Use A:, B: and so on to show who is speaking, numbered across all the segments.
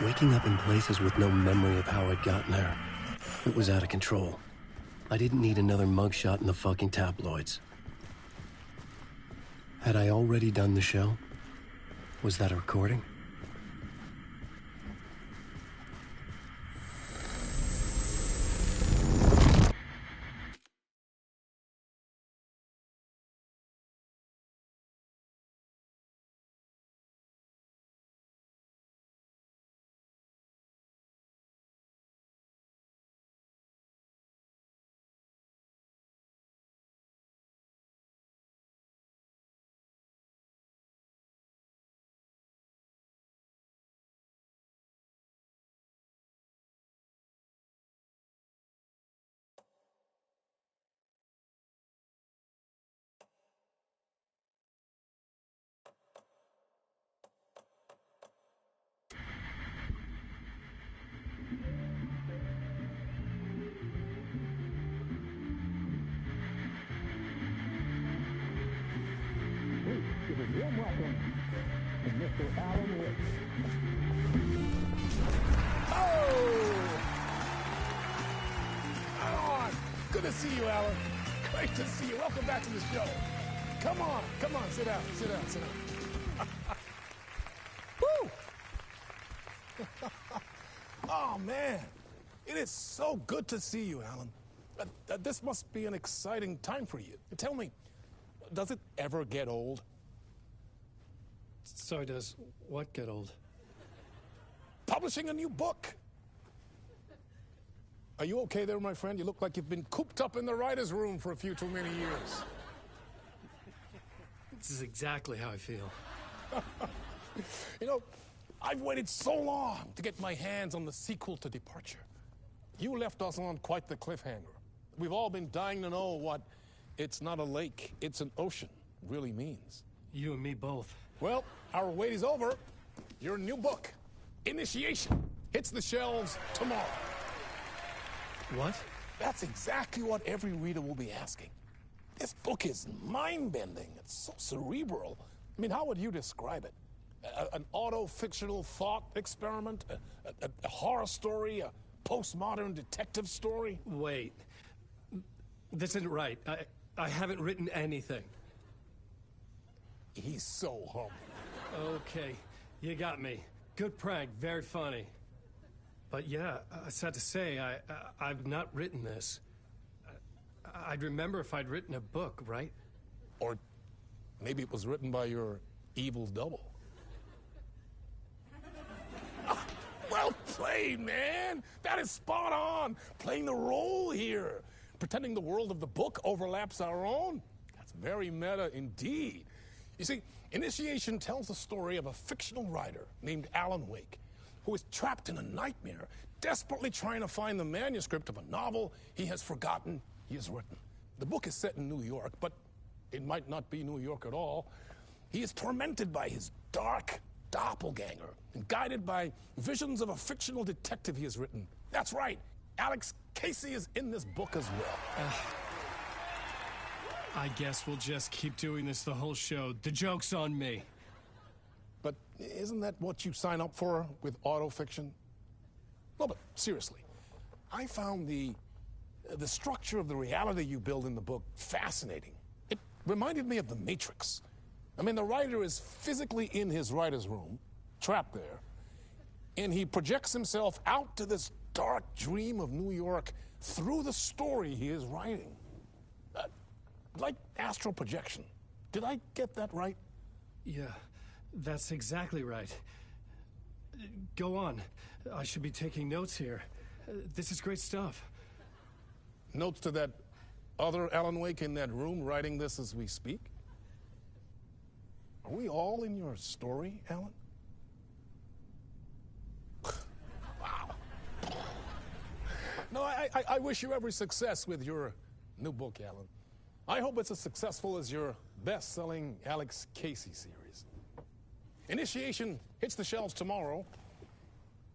A: Waking up in places with no memory of how I'd gotten there. It was out of control. I didn't need another mugshot in the fucking tabloids. Had I already done the show? Was that a recording?
B: Warm welcome to Mr. Alan Wake.
C: Oh, good to see you, Alan. Great to see you. Welcome back to the show. Come on, sit down. Woo! Oh, man. It is so good to see you, Alan. This must be an exciting time for you. Tell me, does it ever get old?
A: Sorry, does what get old?
C: Publishing a new book. Are you okay there, my friend? You look like you've been cooped up in the writer's room for a few too many years.
A: This is exactly how I feel.
C: You know, I've waited so long to get my hands on the sequel to Departure. You left us on quite the cliffhanger. We've all been dying to know what "it's not a lake, it's an ocean" really means.
A: You and me both.
C: Well, our wait is over. Your new book, Initiation, hits the shelves tomorrow.
A: What?
C: That's exactly what every reader will be asking. This book is mind-bending. It's so cerebral. I mean, how would you describe it? An auto-fictional thought experiment? A horror story? A postmodern detective story?
A: Wait. This isn't right. I haven't written anything.
C: He's so humble.
A: Okay, you got me. Good prank, very funny. But yeah, sad to say, I've not written this. I'd remember if I'd written a book, right?
C: Or maybe it was written by your evil double. Well played, man. That is spot on. Playing the role here. Pretending the world of the book overlaps our own. That's very meta indeed. You see, Initiation tells the story of a fictional writer named Alan Wake, who is trapped in a nightmare, desperately trying to find the manuscript of a novel he has forgotten he has written. The book is set in New York, but it might not be New York at all. He is tormented by his dark doppelganger and guided by visions of a fictional detective he has written. That's right, Alex Casey is in this book as well.
A: I guess we'll just keep doing this the whole show. The joke's on me.
C: But isn't that what you sign up for with autofiction? No, but seriously, I found the structure of the reality you build in the book fascinating. It reminded me of The Matrix. I mean, the writer is physically in his writer's room, trapped there, and he projects himself out to this dark dream of New York through the story he is writing. Like astral projection. Did I get that right?
A: Yeah, that's exactly right. Go on. I should be taking notes here. This is great stuff.
C: Notes to that other Alan Wake in that room writing this as we speak? Are we all in your story, Alan? Wow. No, I wish you every success with your new book, Alan. I hope it's as successful as your best-selling Alex Casey series. Initiation hits the shelves tomorrow.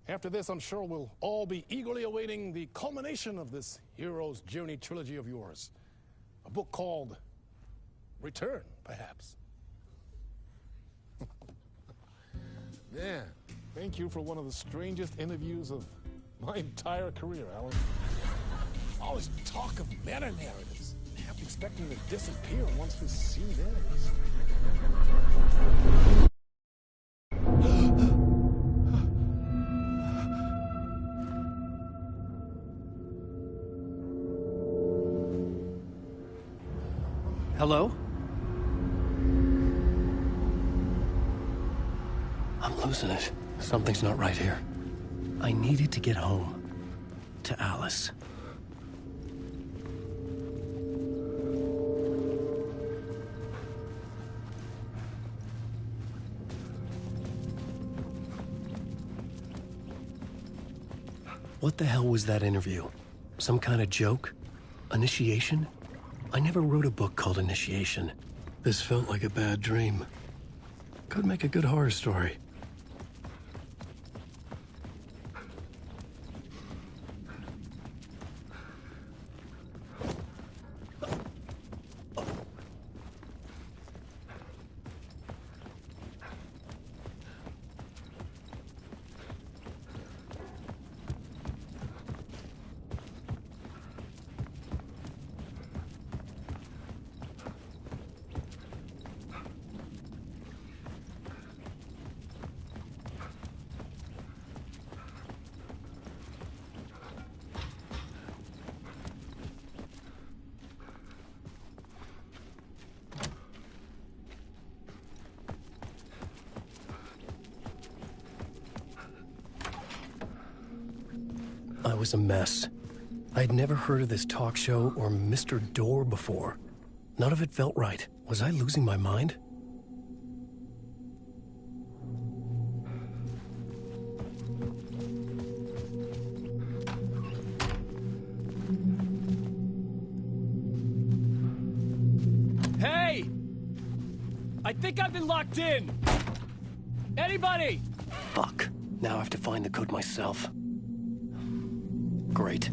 C: After this, I'm sure we'll all be eagerly awaiting the culmination of this hero's journey trilogy of yours. A book called Return, perhaps. Man, Thank you for one of the strangest interviews of my entire career, Alan. All this talk of meta-narratives. Half expecting to disappear once this scene ends.
A: Hello? I'm losing it. Something's not right here. I needed to get home. To Alice. What the hell was that interview? Some kind of joke? Initiation? I never wrote a book called Initiation. This felt like a bad dream. Could make a good horror story. I was a mess. I'd never heard of this talk show or Mr. Door before. None of it felt right. Was I losing my mind? Hey! I think I've been locked in! Anybody? Fuck. Now I have to find the code myself. Great.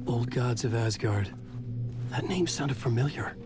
A: Old gods of Asgard. That name sounded familiar.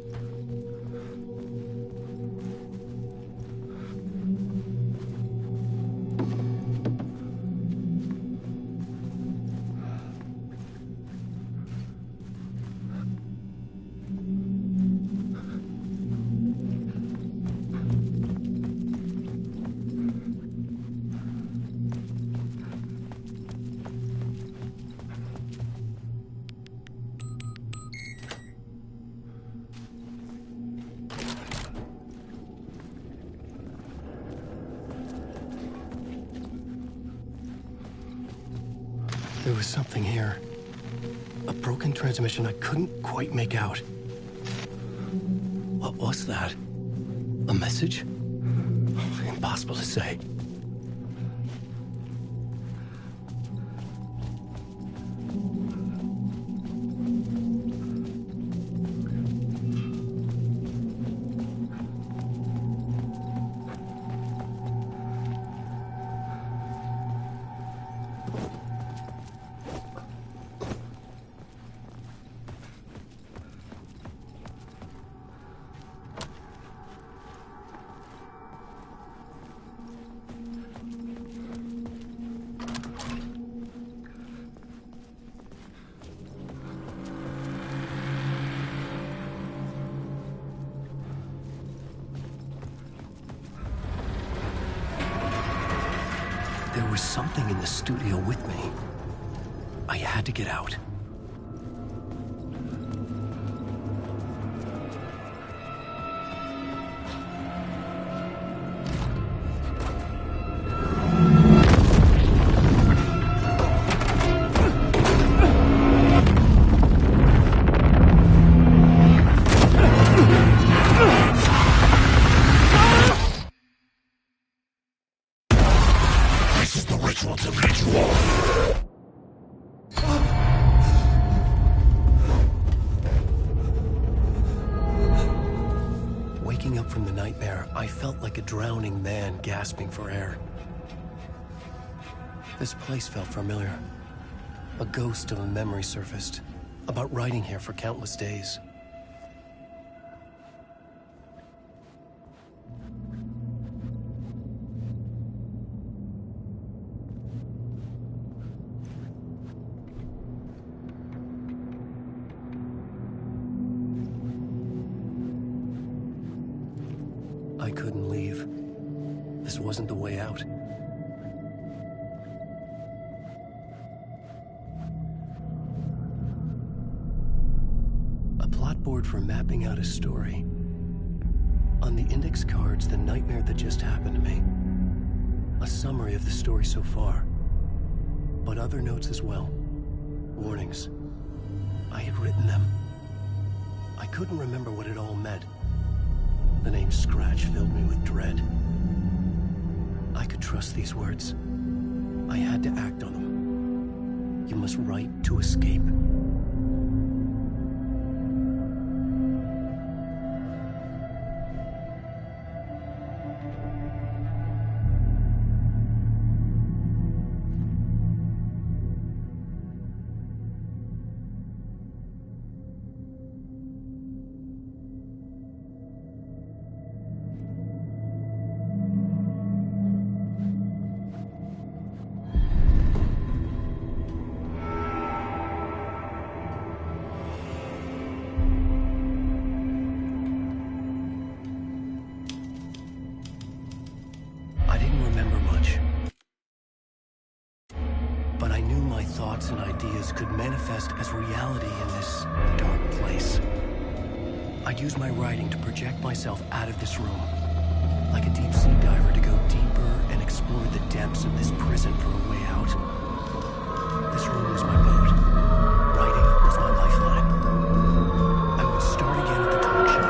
A: There was something here. A broken transmission I couldn't quite make out. What was that? A message? Impossible to say. There was something in the studio with me. I had to get out. like a drowning man gasping for air. This place felt familiar. A ghost of a memory surfaced, about riding here for countless days. I couldn't leave. This wasn't the way out. A plot board for mapping out a story. On the index cards, the nightmare that just happened to me. A summary of the story so far. But other notes as well. Warnings. I had written them. I couldn't remember what it all meant. The name Scratch filled me with dread. I could trust these words. I had to act on them. You must write to escape. Thoughts and ideas could manifest as reality in this dark place. I'd use my writing to project myself out of this room, like a deep-sea diver to go deeper and explore the depths of this prison for a way out. This room was my boat. Writing was my lifeline. I would start again at the talk show.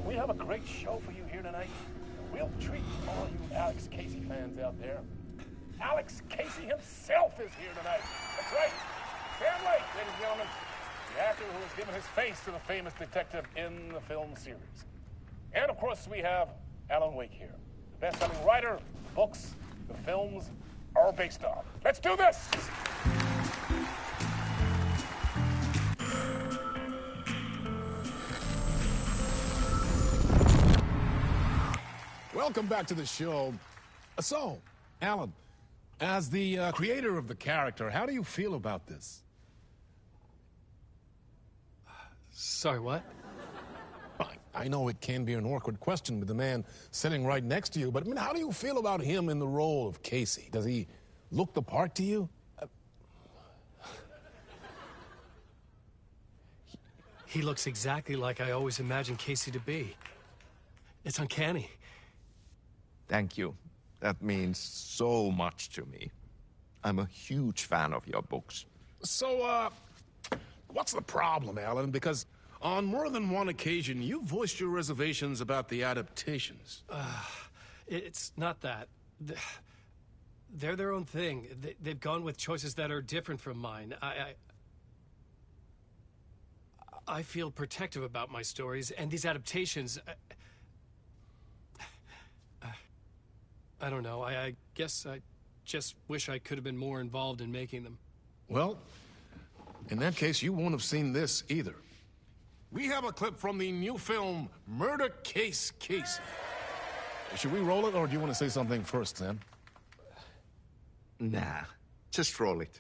C: We have a great show for you here tonight. A real treat for all you Alex Casey fans out there. Alex Casey himself is here tonight. That's right. Sam Lake, ladies and gentlemen. The actor who has given his face to the famous detective in the film series. And of course, we have Alan Wake here. The best-selling writer, the books, the films are based on. Let's do this! Welcome back to the show. So, Alan, as the creator of the character, how do you feel about this?
A: Sorry, what?
C: I know it can be an awkward question with the man sitting right next to you, but I mean, how do you feel about him in the role of Casey? Does he look the part to you?
A: He looks exactly like I always imagined Casey to be. It's uncanny.
D: Thank you. That means so much to me. I'm a huge fan of your books.
C: So, what's the problem, Alan? Because on more than one occasion, you voiced your reservations about the adaptations.
A: It's not that. They're their own thing. They've gone with choices that are different from mine. I feel protective about my stories, and these adaptations... I don't know. I guess I just wish I could have been more involved in making them.
C: Well, in that case, you won't have seen this either. We have a clip from the new film, Murder Case Casey. Should we roll it, or do you want to say something first, Sam?
D: Nah, just roll it.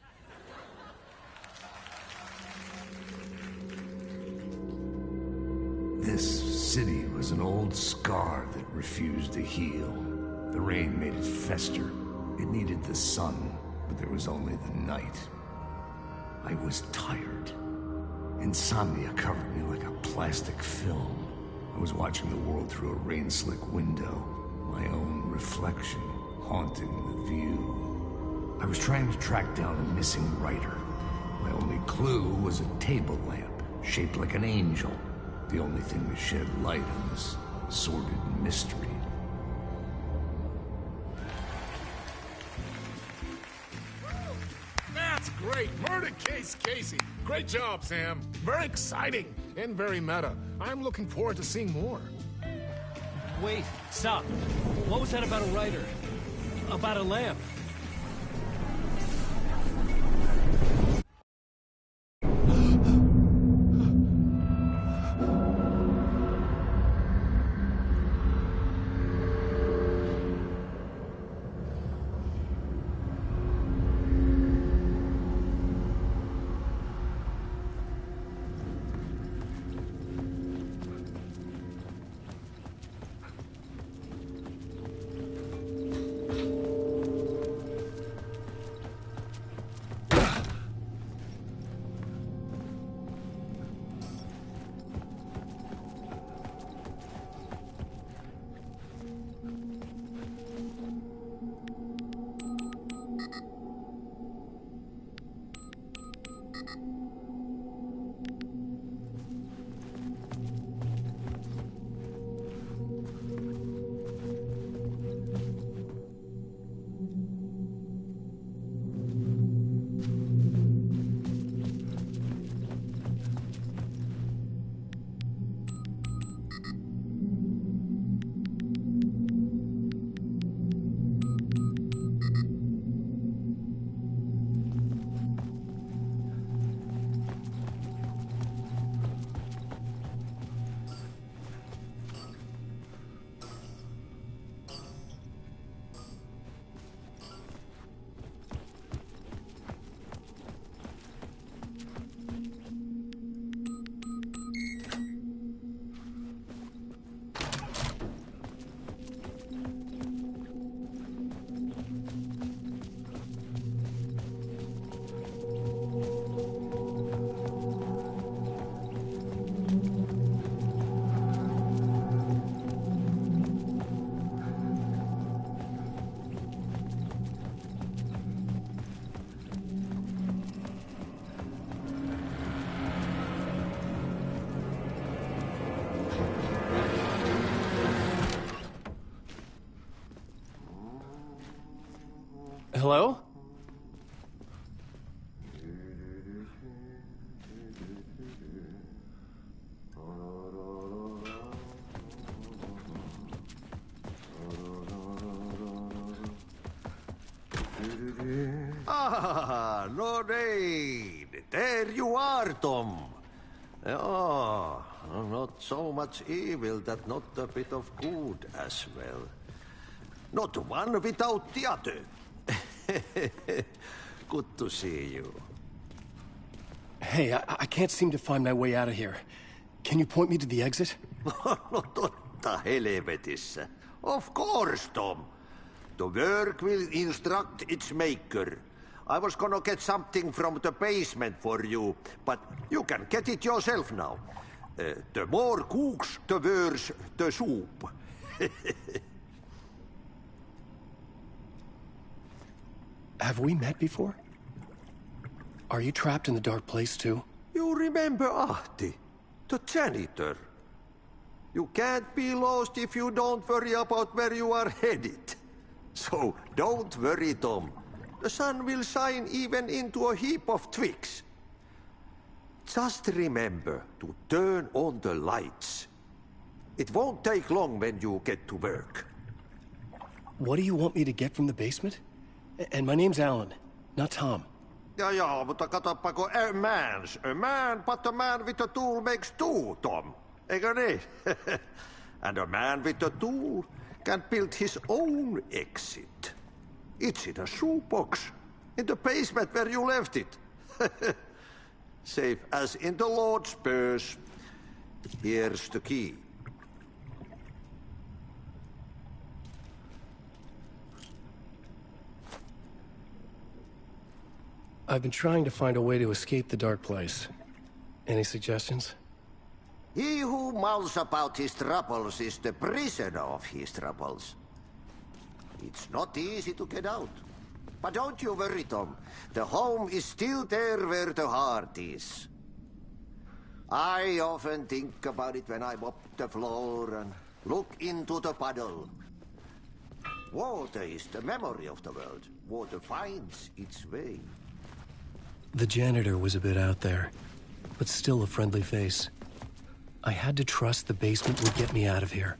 E: This city was an old scar that refused to heal. The rain made it fester. It needed the sun, but there was only the night. I was tired. Insomnia covered me like a plastic film. I was watching the world through a rain-slick window, my own reflection haunting the view. I was trying to track down a missing writer. My only clue was a table lamp, shaped like an angel. The only thing that shed light on this sordid mystery.
C: That's great! Murder case, Casey! Great job, Sam. Very exciting and very meta. I'm looking forward to seeing more.
A: Wait, stop. What was that about a writer? About a lamp? Hello?
F: Ah, Lorraine! There you are, Tom. Oh, not so much evil that not a bit of good as well. Not one without the other. Good to see you.
A: Hey, I can't seem to find my way out of here. Can you point me to the exit?
F: No totta helvetissä. Of course, Tom. The work will instruct its maker. I was gonna get something from the basement for you, but you can get it yourself now. The more cooks, the worse the soup.
A: Have we met before? Are you trapped in the dark place too?
F: You remember Ahti, the janitor. You can't be lost if you don't worry about where you are headed. So don't worry, Tom. The sun will shine even into a heap of twigs. Just remember to turn on the lights. It won't take long when you get to work.
A: What do you want me to get from the basement? And my name's Alan, not Tom.
F: Ja, mutta katsopako a man, but a man with a tool makes two, Tom. Eikö niin? And a man with a tool can build his own exit. It's in a shoebox, in the basement where you left it. Safe as in the Lord's purse. Here's the key.
A: I've been trying to find a way to escape the dark place. Any suggestions?
F: He who mouths about his troubles is the prisoner of his troubles. It's not easy to get out. But don't you worry, Tom. The home is still there where the heart is. I often think about it when I mop the floor and look into the puddle. Water is the memory of the world. Water finds its way.
A: The janitor was a bit out there, but still a friendly face. I had to trust the basement would get me out of here.